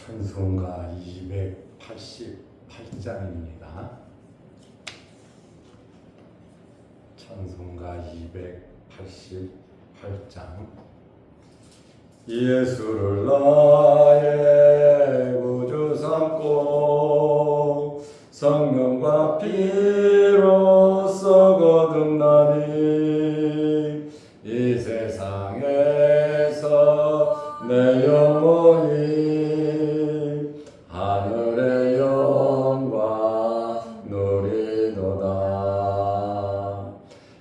찬송가 288장입니다. 찬송가 288장. 예수를 나의 구주 삼고 성령과 피로써 거듭나니 이 세상에서 내 영혼이 하늘의 영광 누리도다.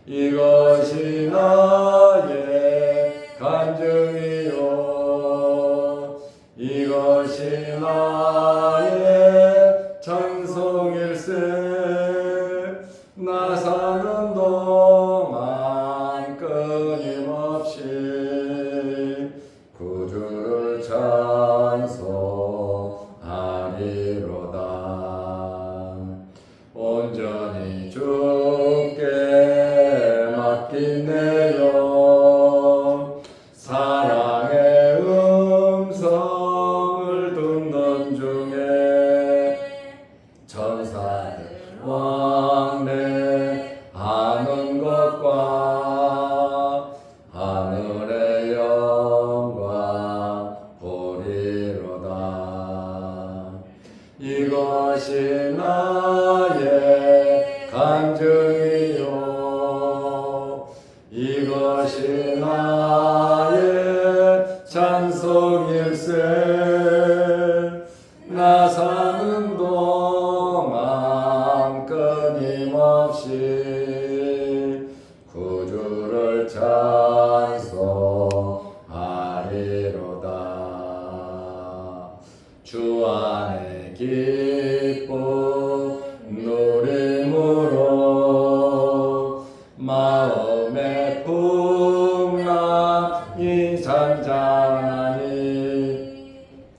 이것이 나의 간증이요 이것이 나의 찬송일세. 나 사는 동안 끊임없이 구주를 찬송하리로다. 온전히 주께 맡긴 내 영 사랑의 음성을 듣는 중에 천사들 왕래하는 것과 하늘의 영광 보리로다. 이것이 나의 간증이요 이것이 나의 찬송일세. 나 사는 동안 끊임없이 구주를 찬송하리로다. 주 안에 기쁨 누림으로 마음의 풍랑이 잔잔하니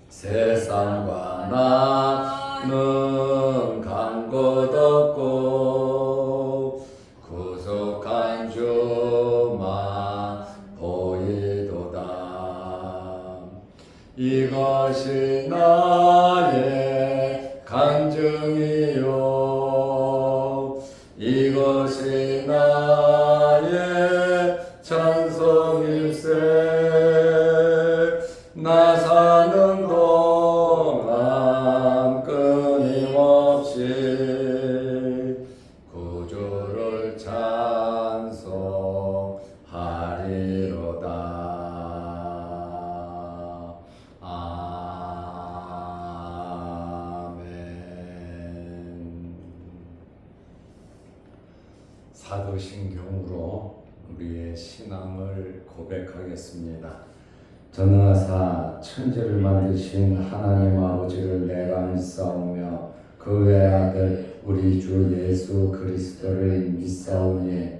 세상과 나는 간 곳 없고 구속한 주만 보이도다. 이것이 나의 간증이요 이것이 나의 찬송일세. 나 사는 동안 끊임없이 구주를 찬송하리로다. 아멘. 사도신경으로 우리의 신앙을 고백하겠습니다. 전능하사 천지를 만드신 하나님 아버지를 내가 믿사오며 그 외아들 우리 주 예수 그리스도를 믿사오니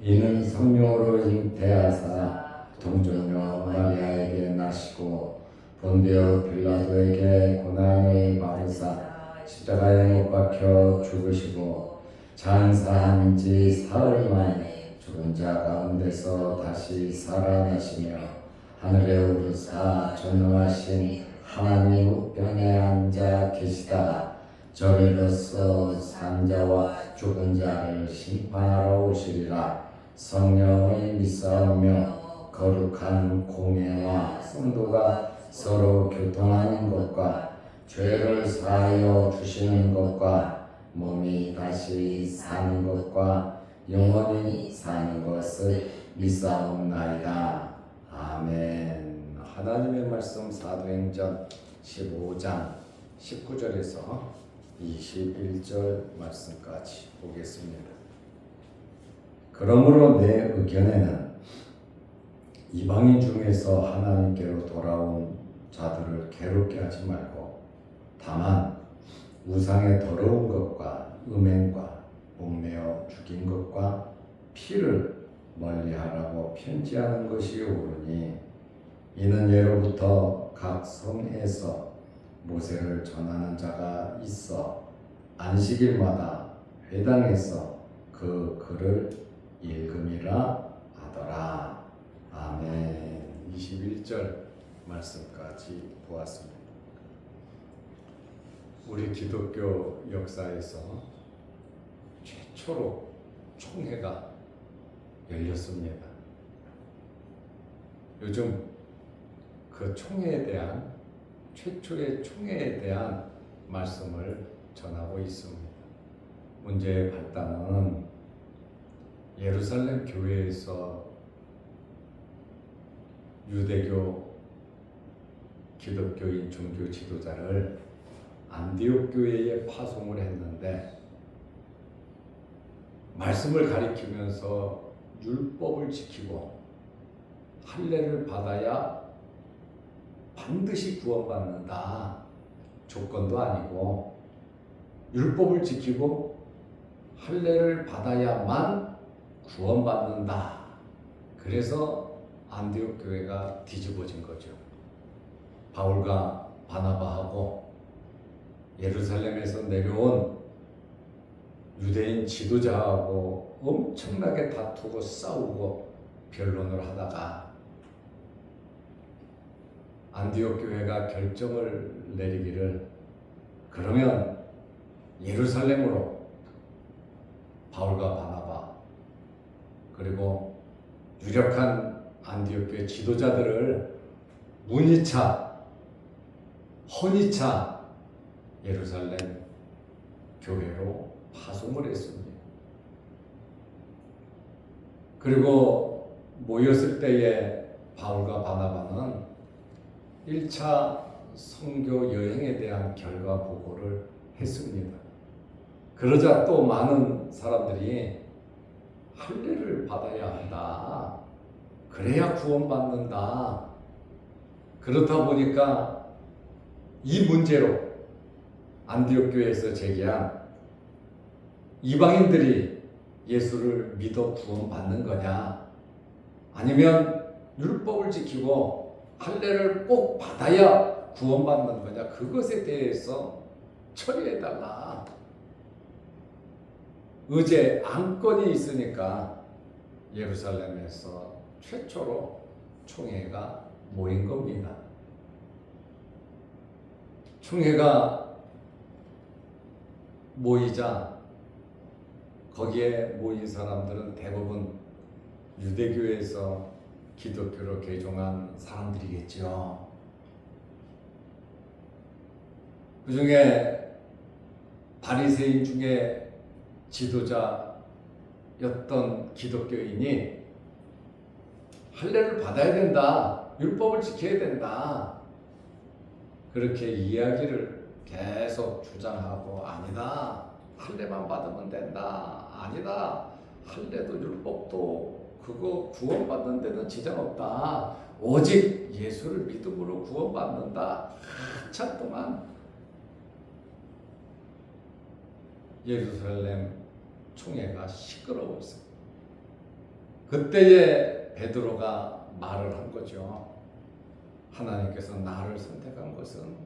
이는 성령으로 잉태하사 동정녀 마리아에게 나시고 본디오 빌라도에게 고난을 받으사 십자가에 못 박혀 죽으시고 장사한 지 사흘 만에 죽은 자 가운데서 다시 살아나시며 하늘에 오르사 전능하신 하나님 우편에 앉아 계시다. 저리로서 산자와 죽은 자를 심판하러 오시리라. 성령을 믿사오며 거룩한 공예와 성도가 서로 교통하는 것과 죄를 사하여 주시는 것과 몸이 다시 사는 것과 영원히 사는 것을 믿사옵나이다. 아멘. 하나님의 말씀 사도행전 15장 19절에서 21절 말씀까지 보겠습니다. 그러므로 내 의견에는 이방인 중에서 하나님께로 돌아온 자들을 괴롭게 하지 말고 다만 우상의 더러운 것과 음행과 목매어 죽인 것과 피를 멀리하라고 편지하는 것이 옳으니 이는 예로부터 각 성에서 모세를 전하는 자가 있어 안식일마다 회당에서 그 글을 읽음이라 하더라. 아멘. 21절 말씀까지 보았습니다. 우리 기독교 역사에서 최초로 총회가 열렸습니다. 요즘 그 총회에 대한 최초의 총회에 대한 말씀을 전하고 있습니다. 문제의 발단은 예루살렘 교회에서 유대교 기독교인 종교 지도자를 안디옥 교회에 파송을 했는데 말씀을 가리키면서 율법을 지키고 할례를 받아야 반드시 구원받는다. 조건도 아니고 율법을 지키고 할례를 받아야만 구원받는다. 그래서 안디옥 교회가 뒤집어진 거죠. 바울과 바나바하고 예루살렘에서 내려온 유대인 지도자하고 엄청나게 다투고 싸우고 변론을 하다가 안디옥 교회가 결정을 내리기를 그러면 예루살렘으로 바울과 바나바 그리고 유력한 안디옥 교회 지도자들을 문이차, 헌이차 예루살렘 교회로 파송을 했습니다. 그리고 모였을 때에 바울과 바나바는 1차 선교 여행에 대한 결과 보고를 했습니다. 그러자 또 많은 사람들이 할례를 받아야 한다. 그래야 구원받는다. 그렇다 보니까 이 문제로 안디옥 교회에서 제기한 이방인들이 예수를 믿어 구원받는 거냐 아니면 율법을 지키고 할례를 꼭 받아야 구원받는 거냐 그것에 대해서 처리해달라. 어제 안건이 있으니까 예루살렘에서 최초로 총회가 모인 겁니다. 총회가 모이자 거기에 모인 사람들은 대부분 유대교에서 기독교로 개종한 사람들이겠죠. 그 중에 바리새인 중에 지도자였던 기독교인이 할례를 받아야 된다. 율법을 지켜야 된다. 그렇게 이야기를 계속 주장하고 아니다. 할례만 받으면 된다. 아니다. 할례도 율법도 그거 구원받는 데는 지장 없다. 오직 예수를 믿음으로 구원받는다. 한참 동안 예루살렘 총회가 시끄러웠어요. 그때에 베드로가 말을 한 거죠. 하나님께서 나를 선택한 것은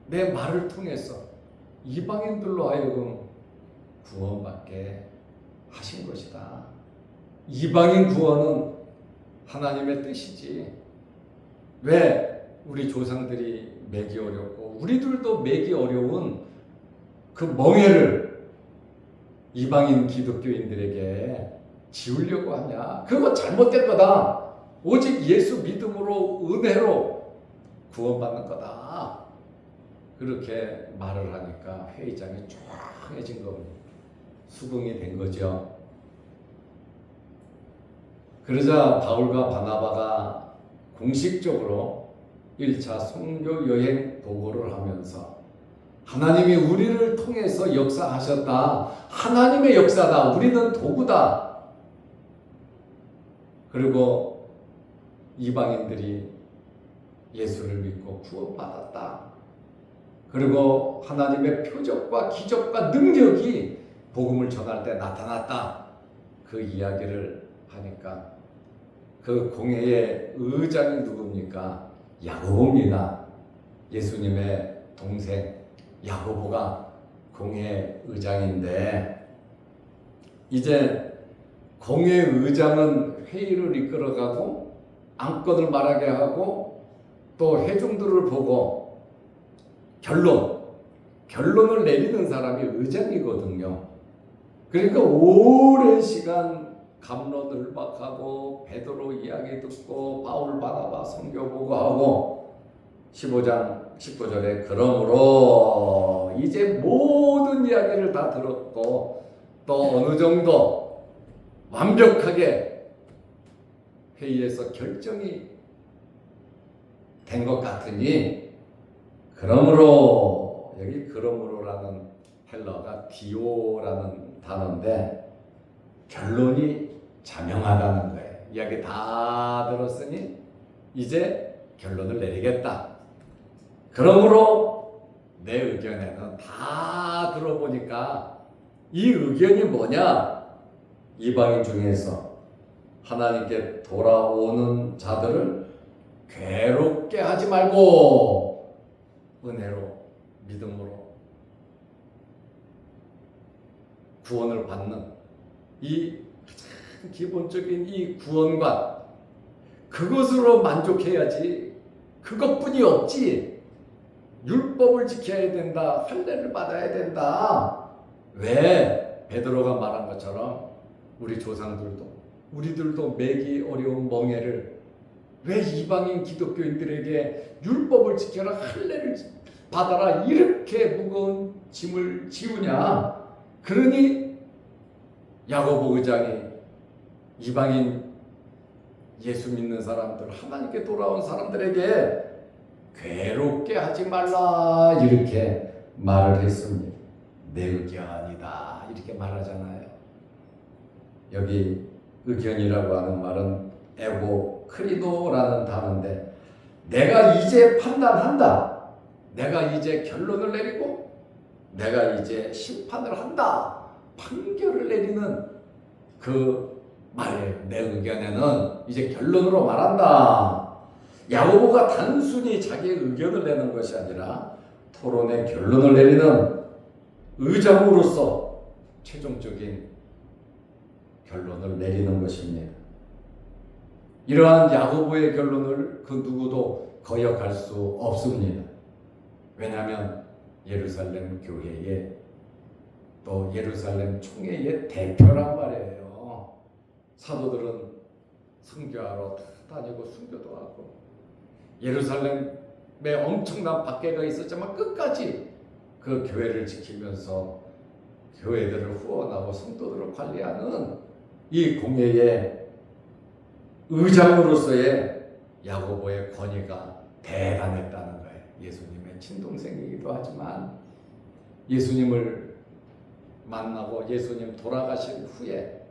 내 말을 통해서 이방인들로 하여금 구원받게 하신 것이다. 이방인 구원은 하나님의 뜻이지. 왜 우리 조상들이 매기 어렵고 우리들도 매기 어려운 그 멍해를 이방인 기독교인들에게 지우려고 하냐? 그거 잘못된 거다. 오직 예수 믿음으로 은혜로 구원받는 거다. 그렇게 말을 하니까 회의장이 쫙해진 겁니다. 수긍이 된 거죠. 그러자 바울과 바나바가 공식적으로 1차 선교 여행 보고를 하면서 하나님이 우리를 통해서 역사하셨다. 하나님의 역사다. 우리는 도구다. 그리고 이방인들이 예수를 믿고 구원받았다. 그리고 하나님의 표적과 기적과 능력이 복음을 전할 때 나타났다. 그 이야기를 하니까 그 공회의 의장이 누굽니까? 야고보입니다. 예수님의 동생 야고보가 공회 의장인데 이제 공회 의장은 회의를 이끌어가고 안건을 말하게 하고 또 회중들을 보고 결론을 내리는 사람이 의장이거든요. 그러니까 오랜 시간 갑론을박하고 베드로 이야기 듣고 바울 바나바 선교 보고하고 15장 19절에 그러므로 이제 모든 이야기를 다 들었고 또 어느 정도 완벽하게 회의에서 결정이 된 것 같으니 그러므로 여기 그러므로라는 헬러가 디오라는 단어인데 결론이 자명하다는 거예요. 이야기 다 들었으니 이제 결론을 내리겠다. 그러므로 내 의견에는 다 들어보니까 이 의견이 뭐냐? 이방인 중에서 하나님께 돌아오는 자들을 괴롭게 하지 말고 은혜로 믿음으로 구원을 받는 이 가장 기본적인 이 구원관 그것으로 만족해야지. 그것뿐이 없지. 율법을 지켜야 된다. 할례를 받아야 된다. 왜? 베드로가 말한 것처럼 우리 조상들도 우리들도 매기 어려운 멍에를 왜 이방인 기독교인들에게 율법을 지켜라 할례를 받아라 이렇게 무거운 짐을 지우냐. 그러니 야고보 의장이 이방인 예수 믿는 사람들 하나님께 돌아온 사람들에게 괴롭게 하지 말라 이렇게 말을 했습니다. 내 의견이다 이렇게 말하잖아요. 여기 의견이라고 하는 말은 에고 크리도라는 단어인데 내가 이제 판단한다. 내가 이제 결론을 내리고 내가 이제 심판을 한다. 판결을 내리는 그 말이에요. 내 의견에는 이제 결론으로 말한다. 야고보가 단순히 자기의 의견을 내는 것이 아니라 토론의 결론을 내리는 의장으로서 최종적인 결론을 내리는 것입니다. 이러한 야고보의 결론을 그 누구도 거역할 수 없습니다. 왜냐하면 예루살렘 교회의 또 예루살렘 총회의 대표란 말이에요. 사도들은 선교하러 다니고 순교도 하고 예루살렘에 엄청난 박해가 있었지만 끝까지 그 교회를 지키면서 교회들을 후원하고 성도들을 관리하는 이 공회의 의장으로서의 야고보의 권위가 대단했다는 거예요. 예수님의 친동생이기도 하지만 예수님을 만나고 예수님 돌아가신 후에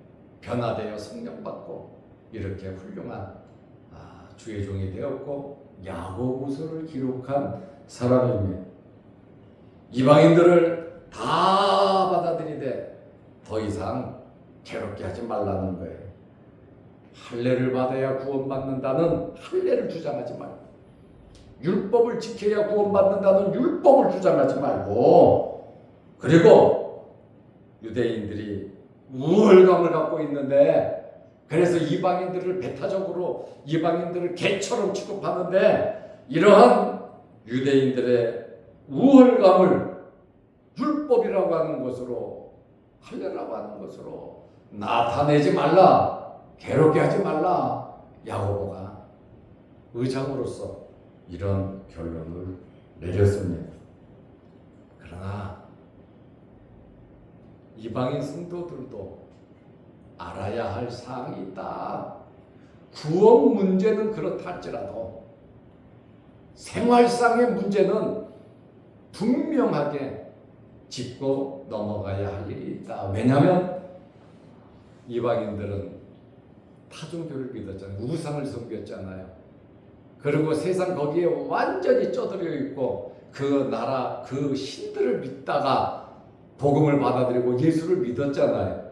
변화되어 성령 받고 이렇게 훌륭한 주의 종이 되었고 야고보서를 기록한 사람입니다. 이방인들을 다 받아들이되 더 이상 괴롭게 하지 말라는 거예요. 할례를 받아야 구원받는다는 할례를 주장하지 말고 율법을 지켜야 구원받는다는 율법을 주장하지 말고 그리고 유대인들이 우월감을 갖고 있는데 그래서 이방인들을 배타적으로 이방인들을 개처럼 취급하는데 이러한 유대인들의 우월감을 율법이라고 하는 것으로 할례라고 하는 것으로 나타내지 말라. 괴롭게 하지 말라. 야고보가 의장으로서 이런 결론을 내렸습니다. 그러나 이방인 성도들도 알아야 할 사항이 있다. 구원 문제는 그렇다 할지라도 생활상의 문제는 분명하게 짚고 넘어가야 할 일이 있다. 왜냐하면 이방인들은 타종교를 믿었잖아요. 우상을 섬겼잖아요. 그리고 세상 거기에 완전히 쩌들려 있고 그 나라 그 신들을 믿다가 복음을 받아들이고 예수를 믿었잖아요.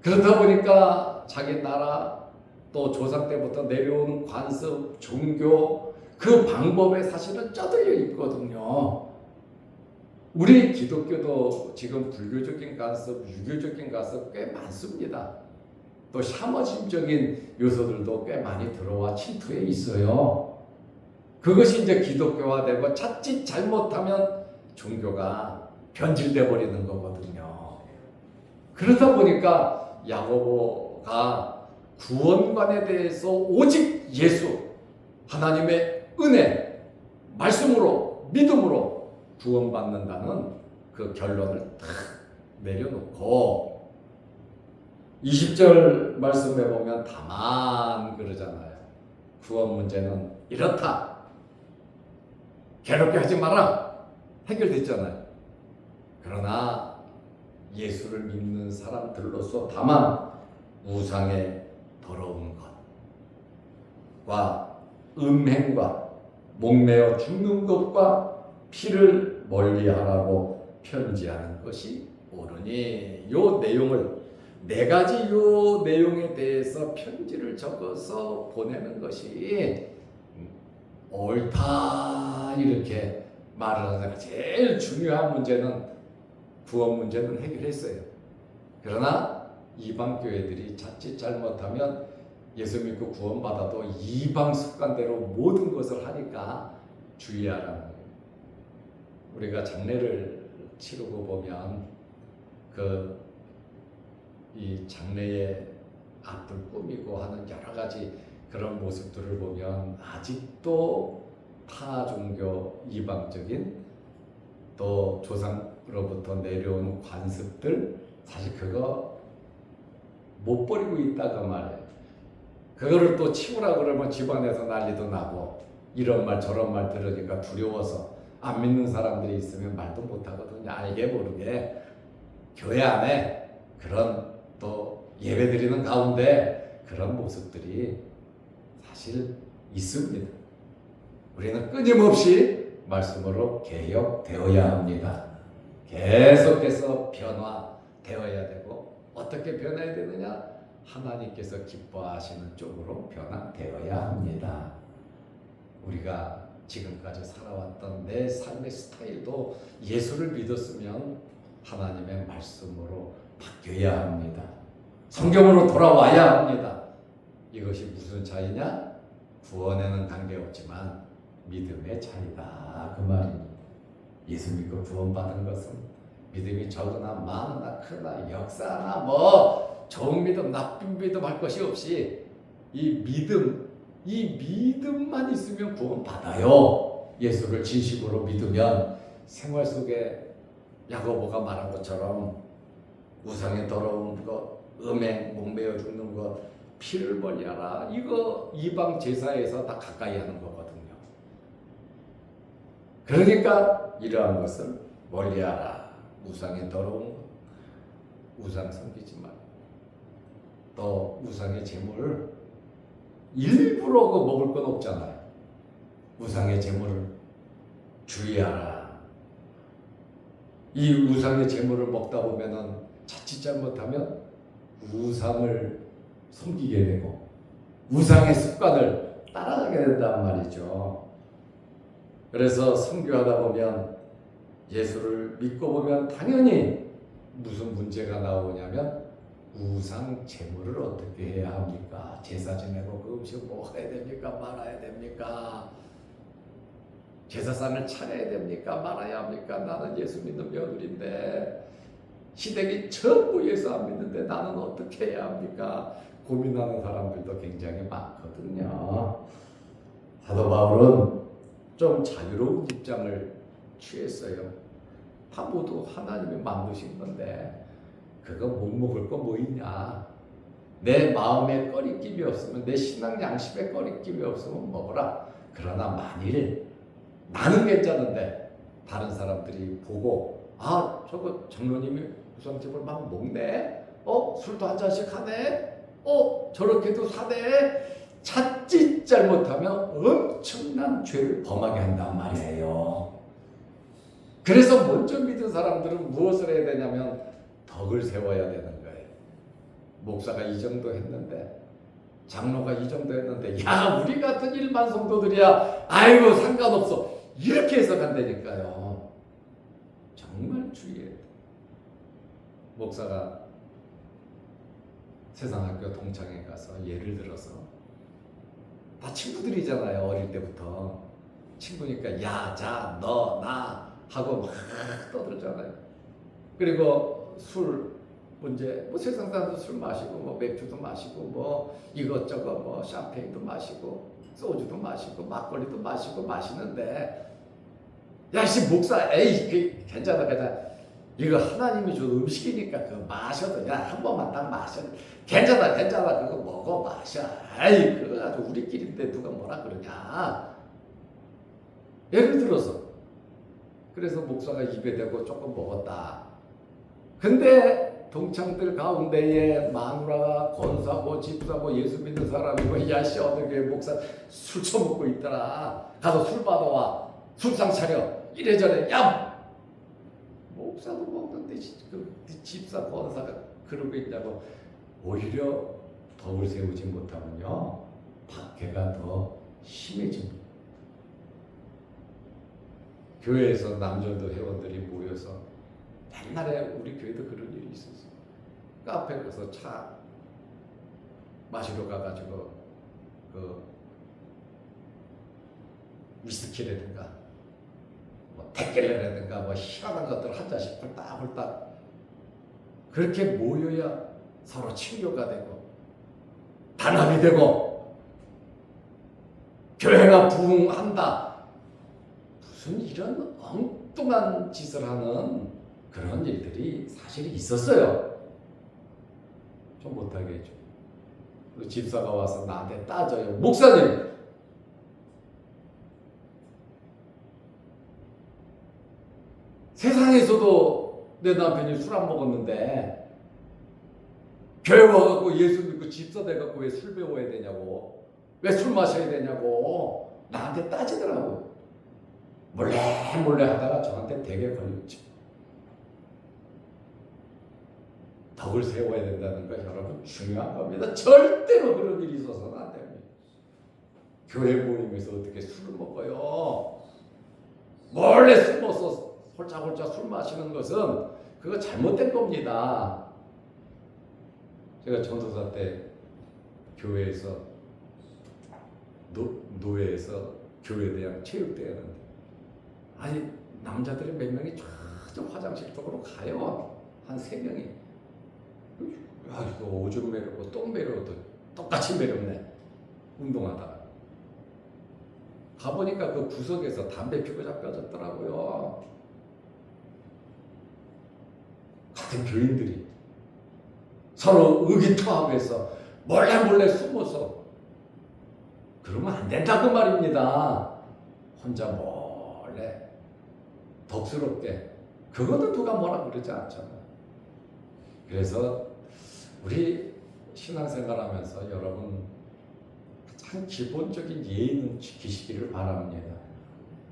그렇다 보니까 자기 나라 또 조상 때부터 내려오는 관습, 종교 그 방법에 사실은 쩌들려 있거든요. 우리 기독교도 지금 불교적인 관습, 유교적인 관습 꽤 많습니다. 또 샤머심적인 요소들도 꽤 많이 들어와 침투해 있어요. 그것이 이제 기독교화되고 자칫 잘못하면 종교가 변질돼 버리는 거거든요. 그러다 보니까 야고보가 구원관에 대해서 오직 예수, 하나님의 은혜, 말씀으로, 믿음으로 구원받는다는 그 결론을 탁 내려놓고 20절 말씀에 보면 다만 그러잖아요. 구원 문제는 이렇다. 괴롭게 하지 마라. 해결됐잖아요. 그러나 예수를 믿는 사람들로서 다만 우상의 더러운 것과 음행과 목매어 죽는 것과 피를 멀리하라고 편지하는 것이 옳으니 요 내용을 네 가지 요 내용에 대해서 편지를 적어서 보내는 것이 옳다 이렇게 말을 하다가 제일 중요한 문제는 구원 문제는 해결했어요. 그러나 이방 교회들이 자칫 잘못하면 예수 믿고 구원받아도 이방 습관대로 모든 것을 하니까 주의하라는 거예요. 우리가 장례를 치르고 보면 이 장례에 앞을 꾸미고 하는 여러 가지 그런 모습들을 보면 아직도 타 종교 이방적인 또 조상으로부터 내려온 관습들 사실 그거 못 버리고 있다고 말해요. 그거를 또 치우라 그러면 집안에서 난리도 나고 이런 말 저런 말 들으니까 두려워서 안 믿는 사람들이 있으면 말도 못 하거든요. 알게 모르게 교회 안에 그런 또 예배 드리는 가운데 그런 모습들이 사실 있습니다. 우리는 끊임없이 말씀으로 개혁되어야 합니다. 계속해서 변화되어야 되고 어떻게 변해야 되느냐? 하나님께서 기뻐하시는 쪽으로 변화되어야 합니다. 우리가 지금까지 살아왔던 내 삶의 스타일도 예수를 믿었으면 하나님의 말씀으로 바뀌어야 합니다. 성경으로 돌아와야 합니다. 이것이 무슨 차이냐? 구원에는 관계없지만 믿음의 차이다 그 말입니다. 예수 믿고 구원받은 것은 믿음이 적으나 많으나 크나 역사나 뭐 좋은 믿음 나쁜 믿음 할 것이 없이 이 믿음만 있으면 구원받아요. 예수를 진심으로 믿으면 생활 속에 야고보가 말한 것처럼 우상의 더러운 것, 음행, 목매어 죽는 것, 피를 멀리하라. 이거 이방 제사에서 다 가까이 하는 거거든요. 그러니까 이러한 것을 멀리하라. 우상의 더러운 것, 우상 섬기지 마. 또 우상의 제물을 일부러 먹을 건 없잖아요. 우상의 제물을 주의하라. 이 우상의 제물을 먹다 보면은 자칫 잘못하면 우상을 섬기게 되고 우상의 습관을 따라가게 된단 말이죠. 그래서 선교하다 보면 예수를 믿고 보면 당연히 무슨 문제가 나오냐면 우상 제물을 어떻게 해야 합니까? 제사 지내고 그 음식 먹어야 됩니까? 말아야 됩니까? 제사상을 차려야 됩니까? 말아야 합니까? 나는 예수 믿는 며느리인데 시댁이 전부 예수 안 믿는데 나는 어떻게 해야 합니까? 고민하는 사람들도 굉장히 많거든요. 사도 바울은 좀 자유로운 입장을 취했어요. 다 모두 하나님이 만드신 건데 그거 못 먹을 거 뭐 있냐? 내 마음에 꺼리낌이 없으면 내 신앙 양심에 꺼리낌이 없으면 먹어라. 그러나 만일 나는 괜찮은데 다른 사람들이 보고 아 저거 장로님이 우상집을 막 먹네? 술도 한 잔씩 하네? 저렇게도 사네? 자칫 잘못하면 엄청난 죄를 범하게 한단 말이에요. 그래서 먼저 믿은 사람들은 무엇을 해야 되냐면 덕을 세워야 되는 거예요. 목사가 이 정도 했는데 장로가 이 정도 했는데 야 우리 같은 일반 성도들이야 아이고 상관없어 이렇게 해석한다니까요. 정말 주의해야 돼. 목사가 세상학교 동창회 가서 예를 들어서 다 친구들이잖아요. 어릴 때부터 친구니까 야, 자, 너, 나 하고 막 떠들잖아요. 그리고 술 문제, 뭐 세상 사람도 술 마시고 뭐 맥주도 마시고 뭐 이것저것 뭐 샴페인도 마시고 소주도 마시고 막걸리도 마시고 마시는데, 야씨 목사, 에이 괜찮아 이거 하나님이 준 음식이니까 그거 마셔도, 야 한 번만 딱 마셔, 괜찮아 그거 먹어 마셔, 에이 그거 아주 우리끼리인데 누가 뭐라 그러냐. 예를 들어서 그래서 목사가 입에 대고 조금 먹었다. 근데 동창들 가운데에 마누라가 권사고 집사고 예수 믿는 사람이고, 야씨 어떻게 목사 술 처먹고 있더라, 가서 술 받아와, 술상 차려, 이래저래. 야 목사도 먹는데 그 집사 권사가 그러고 있냐고. 오히려 덕을 세우지 못하면요 박해가 더 심해집니다. 교회에서 남전도 회원들이 모여서, 옛날에 우리 교회도 그런 일이 있었어. 카페 가서 차 마시러 가가지고 그 위스키라든가 뭐 테킬라라든가 뭐 희한한 것들 한 잔씩 홀딱홀딱 그렇게 모여야 서로 친교가 되고 단합이 되고 교회가 부흥한다. 무슨 이런 엉뚱한 짓을 하는 그런 일들이 사실 있었어요. 좀 못하게 해줘. 그리고 집사가 와서 나한테 따져요. 목사님, 세상에서도 내 남편이 술 안 먹었는데 교회 와갖고 예수 믿고 집사 돼갖고 왜 술 배워야 되냐고, 왜 술 마셔야 되냐고 나한테 따지더라고. 몰래 하다가 저한테 되게 걸렸죠. 덕을 세워야 된다는 거 여러분 중요한 겁니다. 절대로 그런 일이 있어서는 안 됩니다. 교회 모임에서 어떻게 술을 먹어요? 몰래 숨어서 홀짝홀짝 술 마시는 것은 그거 잘못된 겁니다. 제가 전도사 때 교회에서 노회에서 교회 대학 체육대회였는데, 아니 남자들이 몇 명이 저 화장실 쪽으로 가요. 한 3명이. 야 이거 오줌 매려고 똥 매려도 똑같이 매렵네. 운동하다가 가보니까 그 구석에서 담배 피고 잡혀졌더라고요. 같은 교인들이 서로 의기투합해서 몰래 숨어서. 그러면 안 된다고 말입니다. 혼자 몰래 덕스럽게. 그것도 누가 뭐라 그러지 않잖아요. 그래서 우리 신앙생활하면서 여러분 가장 기본적인 예의는 지키시기를 바랍니다.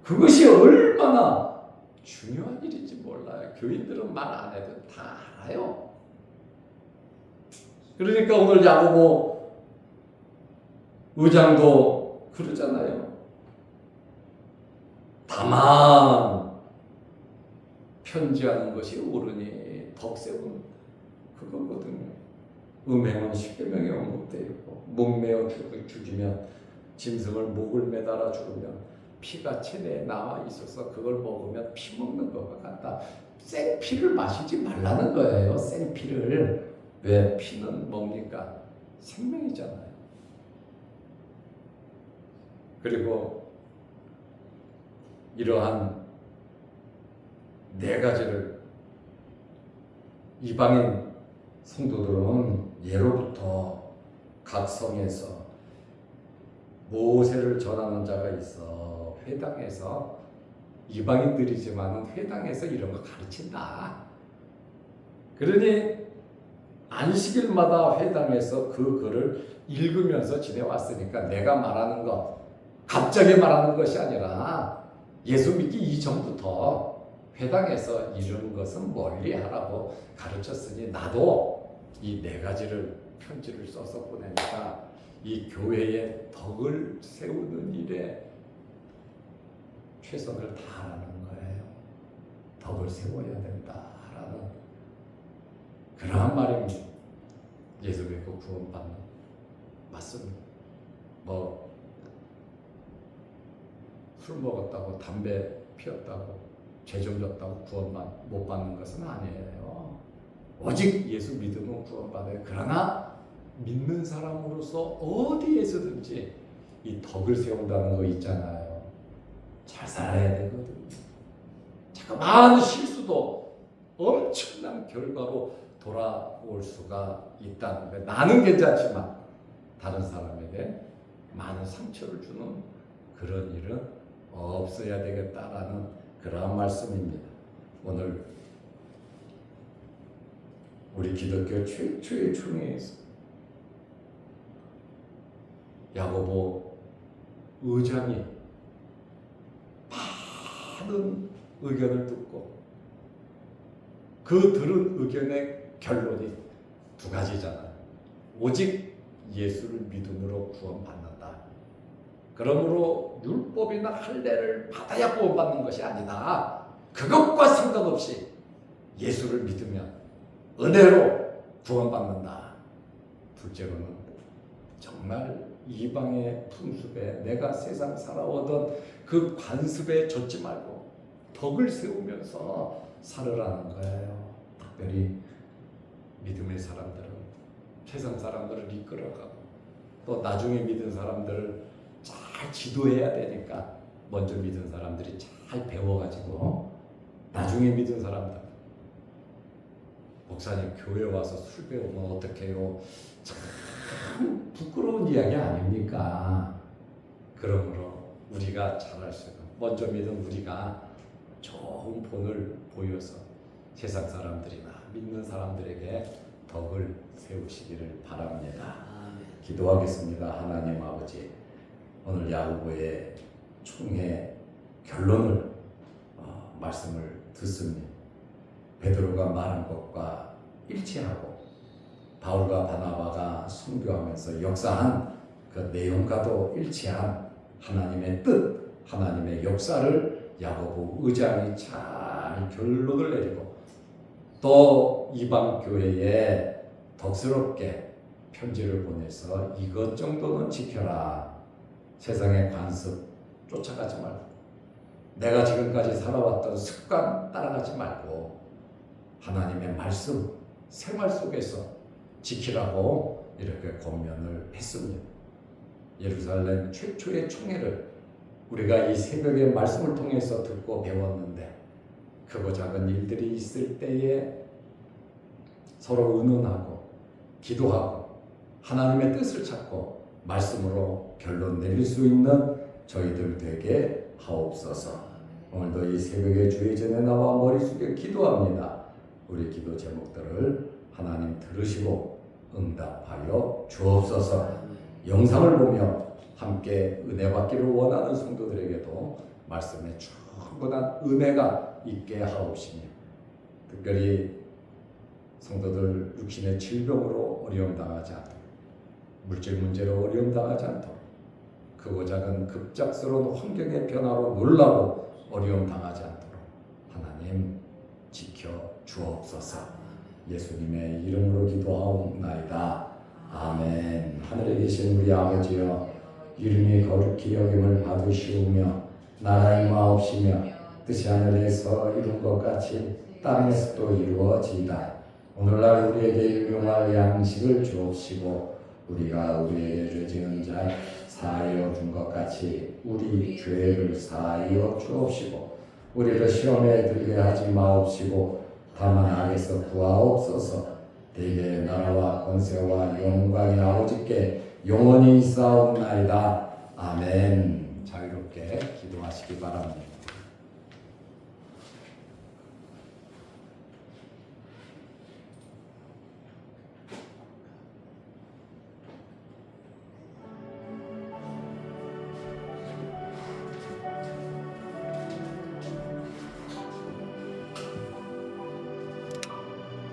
그것이 얼마나 중요한 일인지 몰라요. 교인들은 말 안 해도 다 알아요. 그러니까 오늘 야고보 의장도 그러잖아요. 다만 편지하는 것이 옳으니 덕세운 그거거든요. 음행은 십계명에 언급되어 있고, 목매어 죽이면 짐승을 목을 매달아 죽으면 피가 체내에 남아 있어서 그걸 먹으면 피 먹는 것과 같다. 생피를 마시지 말라는 거예요. 생피를. 왜? 피는 뭡니까? 생명이잖아요. 그리고 이러한 4가지를 이방인 성도들은 예로부터 각 성에서 모세를 전하는 자가 있어 회당에서, 이방인들이지만 회당에서 이런 거 가르친다. 그러니 안식일마다 회당에서 그 글을 읽으면서 지내왔으니까 내가 말하는 것 갑자기 말하는 것이 아니라 예수 믿기 이전부터 회당에서 이런 것은 멀리 하라고 가르쳤으니 나도 이 4가지를 편지를 써서 보내니까 이 교회의 덕을 세우는 일에 최선을 다하는 거예요. 덕을 세워야 된다라는 그러한 말입니다. 예수 믿고 구원받는, 맞습니다. 뭐 술 먹었다고 담배 피웠다고 죄 좀 졌다고 구원 못 받는 것은 아니에요. 오직 예수 믿으면 구원받아요. 그러나 믿는 사람으로서 어디에서든지 이 덕을 세운다는 거 있잖아요. 잘 살아야 되거든요. 자그마한 실수도 엄청난 결과로 돌아올 수가 있다는 거예요. 나는 괜찮지만 다른 사람에게 많은 상처를 주는 그런 일은 없어야 되겠다라는 그러한 말씀입니다. 오늘 우리 기독교 최초의 총회에서 야고보 의장이 많은 의견을 듣고 그 들은 의견의 결론이 두 가지잖아요. 오직 예수를 믿음으로 구원받는다. 그러므로 율법이나 할례를 받아야 구원받는 것이 아니다. 그것과 상관없이 예수를 믿으면 은혜로 구원받는다. 둘째로는 정말 이방의 풍습에 내가 세상 살아오던 그 관습에 젖지 말고 덕을 세우면서 살으라는 거예요. 특별히 믿음의 사람들은 세상 사람들을 이끌어가고 또 나중에 믿은 사람들을 잘 지도해야 되니까 먼저 믿은 사람들이 잘 배워가지고 나중에 믿은 사람들, 목사님 교회 와서 술 배우면 어떡해요? 참 부끄러운 이야기 아닙니까? 그러므로 우리가 잘할 수 있는 먼저 믿은 우리가 좋은 본을 보여서 세상 사람들이나 믿는 사람들에게 덕을 세우시기를 바랍니다. 기도하겠습니다. 하나님 아버지, 오늘 야고보의 총회 결론을 말씀을 듣습니다. 베드로가 말한 것과 일치하고 바울과 바나바가 선교하면서 역사한 그 내용과도 일치한 하나님의 뜻, 하나님의 역사를 야고보 의장이 잘 결론을 내리고 또 이방 교회에 덕스럽게 편지를 보내서 이것 정도는 지켜라. 세상의 관습 쫓아가지 말고 내가 지금까지 살아왔던 습관 따라가지 말고 하나님의 말씀 생활 속에서 지키라고 이렇게 권면을 했습니다. 예루살렘 최초의 총회를 우리가 이 새벽에 말씀을 통해서 듣고 배웠는데 크고 작은 일들이 있을 때에 서로 의논하고 기도하고 하나님의 뜻을 찾고 말씀으로 결론 내릴 수 있는 저희들 되게 하옵소서. 오늘도 이 새벽에 주의 전에 나와 머리 숙여 기도합니다. 우리 기도 제목들을 하나님 들으시고 응답하여 주옵소서. 영상을 보며 함께 은혜 받기를 원하는 성도들에게도 말씀에 충분한 은혜가 있게 하옵시며 특별히 성도들 육신의 질병으로 어려움 당하지 않도록 물질 문제로 어려움 당하지 않도록 크고 작은 급작스러운 환경의 변화로 놀라고 어려움 당하지 않도록 하나님 지켜 주옵소서. 예수님의 이름으로 기도하옵나이다. 아멘. 하늘에 계신 우리 아버지여, 이름이 거룩히 여김을 받으시오며 나라의 마옵시며 뜻이 하늘에서 이룬 것 같이 땅에서도 이루어지이다. 오늘날 우리에게 일용할 양식을 주옵시고 우리가 우리에게 죄 지은 자 사하여 준 것 같이 우리 죄를 사하여 주옵시고 우리를 시험에 들게 하지 마옵시고 다만 악에서 구하옵소서. 대개 나라와 권세와 영광이 아버지께 영원히 있사옵나이다. 아멘. 자유롭게 기도하시기 바랍니다.